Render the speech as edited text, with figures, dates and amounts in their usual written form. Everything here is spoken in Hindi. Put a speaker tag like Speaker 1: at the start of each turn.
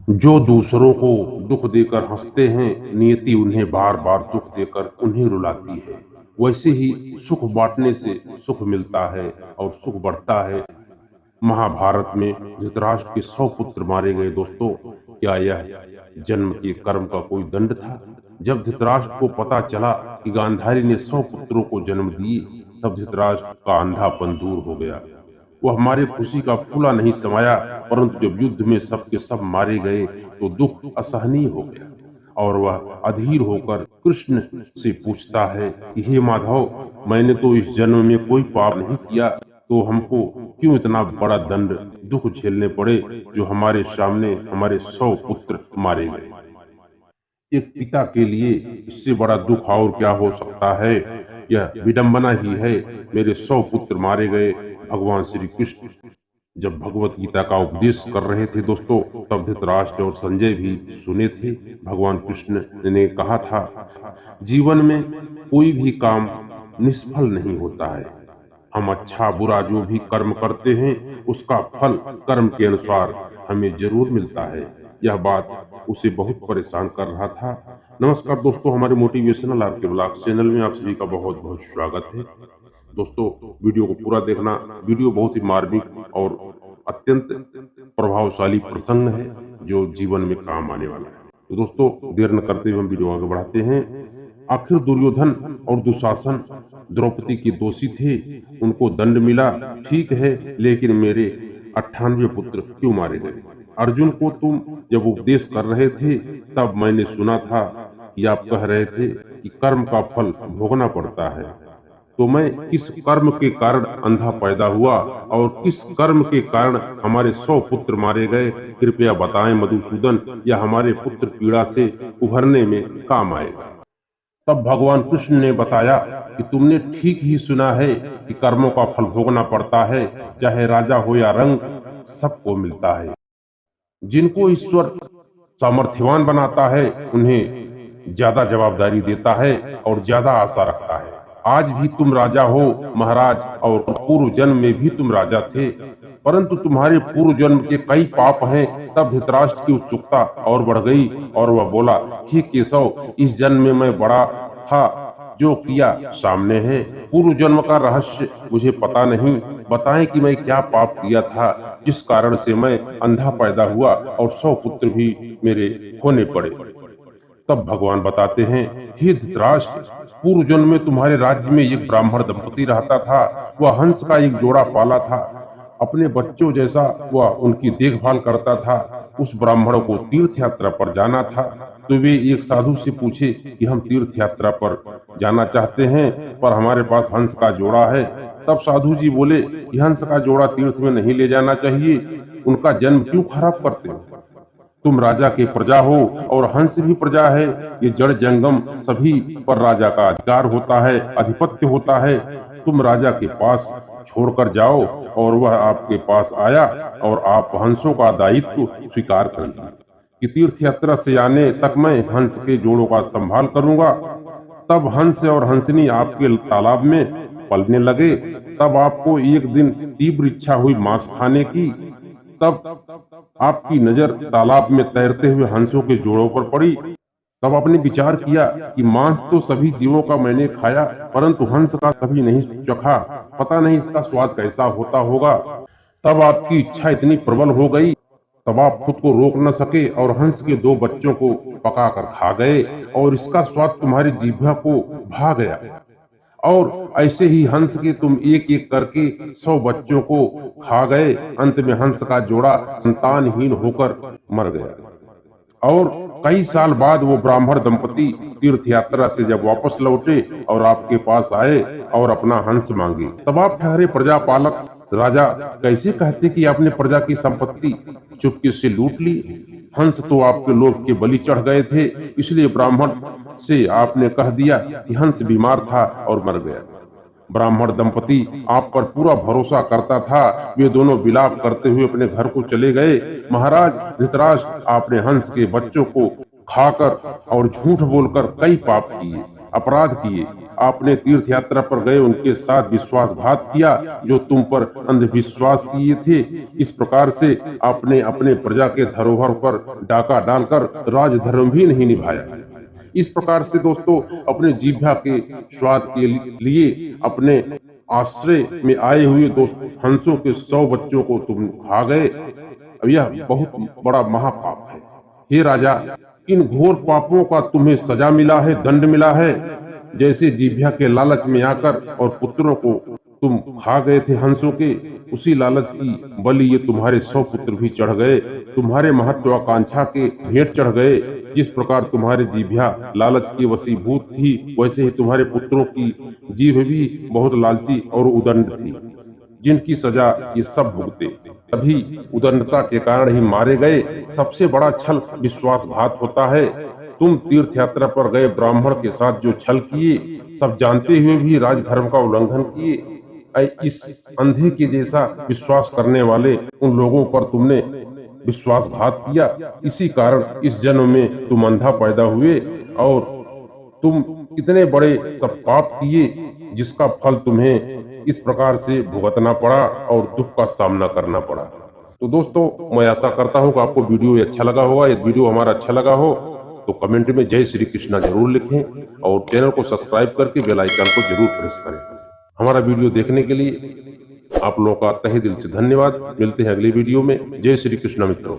Speaker 1: जो दूसरों को दुख देकर हंसते हैं, नियति उन्हें बार बार दुख देकर उन्हें रुलाती है। वैसे ही सुख बांटने से सुख मिलता है और सुख बढ़ता है। महाभारत में धृतराष्ट्र के 100 पुत्र मारे गए दोस्तों। क्या यह जन्म के कर्म का कोई दंड था? जब धृतराष्ट्र को पता चला कि गांधारी ने 100 पुत्रों को जन्म दिए, तब धृतराष्ट्र का अंधापन दूर हो गया। वह हमारे खुशी का फूला नहीं समाया, परंतु जब युद्ध में सबके सब मारे गए तो दुख असहनीय हो गया और वह अधीर होकर कृष्ण से पूछता है कि हे माधव, मैंने तो इस जन्म में कोई पाप नहीं किया, तो हमको क्यों इतना बड़ा दंड दुख झेलने पड़े जो हमारे सामने हमारे 100 पुत्र मारे गए। एक पिता के लिए इससे बड़ा दुख और क्या हो सकता है? यह विडंबना ही है। मेरे 100 पुत्र मारे गए। भगवान श्री कृष्ण जब भगवत गीता का उपदेश कर रहे थे दोस्तों, तब धृतराष्ट्र और संजय भी सुने थे। भगवान कृष्ण ने कहा था, जीवन में कोई भी काम निष्फल नहीं होता है। हम अच्छा बुरा जो भी कर्म करते हैं, उसका फल कर्म के अनुसार हमें जरूर मिलता है। यह बात उसे बहुत परेशान कर रहा था। नमस्कार दोस्तों, हमारे मोटिवेशनल आरके ब्लॉग चैनल में आप सभी का बहुत बहुत स्वागत है। दोस्तों, वीडियो को पूरा देखना। वीडियो बहुत ही मार्मिक और अत्यंत प्रभावशाली प्रसंग है जो जीवन में काम आने वाला है। तो दोस्तों, देर न करते हुए हम वीडियो आगे बढ़ाते हैं। आखिर दुर्योधन और दुशासन द्रौपदी के दोषी थे, उनको दंड मिला, ठीक है, लेकिन मेरे 98 पुत्र क्यों मारे गए? अर्जुन को तुम जब उपदेश कर रहे थे, तब मैंने सुना था कि आप कह रहे थे कि कर्म का फल भोगना पड़ता है। तो मैं किस कर्म के कारण अंधा पैदा हुआ और किस कर्म के कारण हमारे 100 पुत्र मारे गए? कृपया बताएं मधुसूदन, या हमारे पुत्र पीड़ा से उभरने में काम आएगा। तब भगवान कृष्ण ने बताया कि तुमने ठीक ही सुना है कि कर्मों का फल भोगना पड़ता है, चाहे राजा हो या रंग, सबको मिलता है। जिनको ईश्वर सामर्थ्यवान बनाता है, उन्हें ज्यादा जवाबदारी देता है और ज्यादा आशा रखता है। आज भी तुम राजा हो महाराज, और पूर्व जन्म में भी तुम राजा थे, परंतु तुम्हारे पूर्व जन्म के कई पाप हैं। तब धृतराष्ट्र की उत्सुकता और बढ़ गई और वह बोला, हे केशव, इस जन्म में मैं बड़ा था, जो किया सामने है। पूर्व जन्म का रहस्य मुझे पता नहीं। बताएं कि मैं क्या पाप किया था जिस कारण से मैं अंधा पैदा हुआ और 100 पुत्र भी मेरे होने पड़े। तब भगवान बताते हैं, हे धृतराष्ट्र, पूर्व जन्म में तुम्हारे राज्य में एक ब्राह्मण दंपति रहता था। वह हंस का एक जोड़ा पाला था। अपने बच्चों जैसा वह उनकी देखभाल करता था। उस ब्राह्मण को तीर्थ यात्रा पर जाना था, तो वे एक साधु से पूछे कि हम तीर्थ यात्रा पर जाना चाहते हैं, पर हमारे पास हंस का जोड़ा है। तब साधु जी बोले कि हंस का जोड़ा तीर्थ में नहीं ले जाना चाहिए, उनका जन्म क्यों खराब करते हो? तुम राजा के प्रजा हो और हंस भी प्रजा है। ये जड़ जंगम सभी पर राजा का अधिकार होता है, अधिपत्य होता है। तुम राजा के पास छोड़कर जाओ, और वह आपके पास आया और आप हंसों का दायित्व स्वीकार करिए कि तीर्थ यात्रा से आने तक मैं हंस के जोड़ों का संभाल करूंगा। तब हंस और हंसनी आपके तालाब में पलने लगे। तब आपको एक दिन तीव्र इच्छा हुई मांस खाने की। तब आपकी नजर तालाब में तैरते हुए हंसों के जोड़ों पर पड़ी। तब आपने विचार किया कि मांस तो सभी जीवों का मैंने खाया, परंतु हंस का कभी नहीं चखा, पता नहीं इसका स्वाद कैसा होता होगा। तब आपकी इच्छा इतनी प्रबल हो गई, तब आप खुद को रोक न सके और हंस के 2 बच्चों को पकाकर खा गए, और इसका स्वाद तुम्हारी जिह्वा को भा गया। और ऐसे ही हंस के तुम एक एक करके 100 बच्चों को खा गए। अंत में हंस का जोड़ा संतानहीन होकर मर गया। और कई साल बाद वो ब्राह्मण दंपति तीर्थ यात्रा से जब वापस लौटे और आपके पास आए और अपना हंस मांगे, तब आप ठहरे प्रजापालक राजा कैसे कहते कि आपने प्रजा की संपत्ति चुपके से लूट ली? हंस तो आपके लोभ के बलि चढ़ गए थे, इसलिए ब्राह्मण से आपने कह दिया कि हंस बीमार था और मर गया। ब्राह्मण दंपति आप पर पूरा भरोसा करता था। वे दोनों विलाप करते हुए अपने घर को चले गए। महाराज धृतराष्ट्र, आपने हंस के बच्चों को खाकर और झूठ बोलकर कई पाप किए, अपराध किए। आपने तीर्थ यात्रा पर गए उनके साथ विश्वासघात किया, जो तुम पर अंधविश्वास किए थे। इस प्रकार से आपने अपने प्रजा के धरोहर पर डाका डालकर राजधर्म भी नहीं निभाया। इस प्रकार से दोस्तों अपने जीभा के स्वाद के लिए अपने आश्रय में आए हुए दोस्त हंसों के 100 बच्चों को तुम खा गए। अब यह बहुत बड़ा महापाप है। हे राजा, इन घोर पापों का तुम्हें सजा मिला है, दंड मिला है। जैसे जीभ्या के लालच में आकर और पुत्रों को तुम खा गए थे हंसों के, उसी लालच की बलि ये तुम्हारे 100 पुत्र भी चढ़ गए, तुम्हारे महत्वाकांक्षा के भेंट चढ़ गए। जिस प्रकार तुम्हारे जीभ्या लालच की वशीभूत थी, वैसे ही तुम्हारे पुत्रों की जीभ भी बहुत लालची और उदंड थी, जिनकी सजा ये सब भुगते। तभी उदंडता के कारण ही मारे गए। सबसे बड़ा छल विश्वासघात होता है। तुम तीर्थ यात्रा पर गए ब्राह्मण के साथ जो छल किए, सब जानते हुए भी राजधर्म का उल्लंघन किए। इस अंधे के जैसा विश्वास करने वाले उन लोगों पर तुमने विश्वासघात किया। इसी कारण इस जन्म में तुम अंधा पैदा हुए और तुम इतने बड़े सब पाप किए, जिसका फल तुम्हें इस प्रकार से भुगतना पड़ा और दुख का सामना करना पड़ा। तो दोस्तों, मैं आशा करता हूं कि आपको वीडियो अच्छा लगा होगा। यदि वीडियो हमारा अच्छा लगा हो तो कमेंट में जय श्री कृष्णा जरूर लिखें और चैनल को सब्सक्राइब करके बेल आइकन को जरूर प्रेस करें। हमारा वीडियो देखने के लिए आप लोगों का तहे दिल से धन्यवाद। मिलते हैं अगली वीडियो में। जय श्री कृष्णा मित्रों।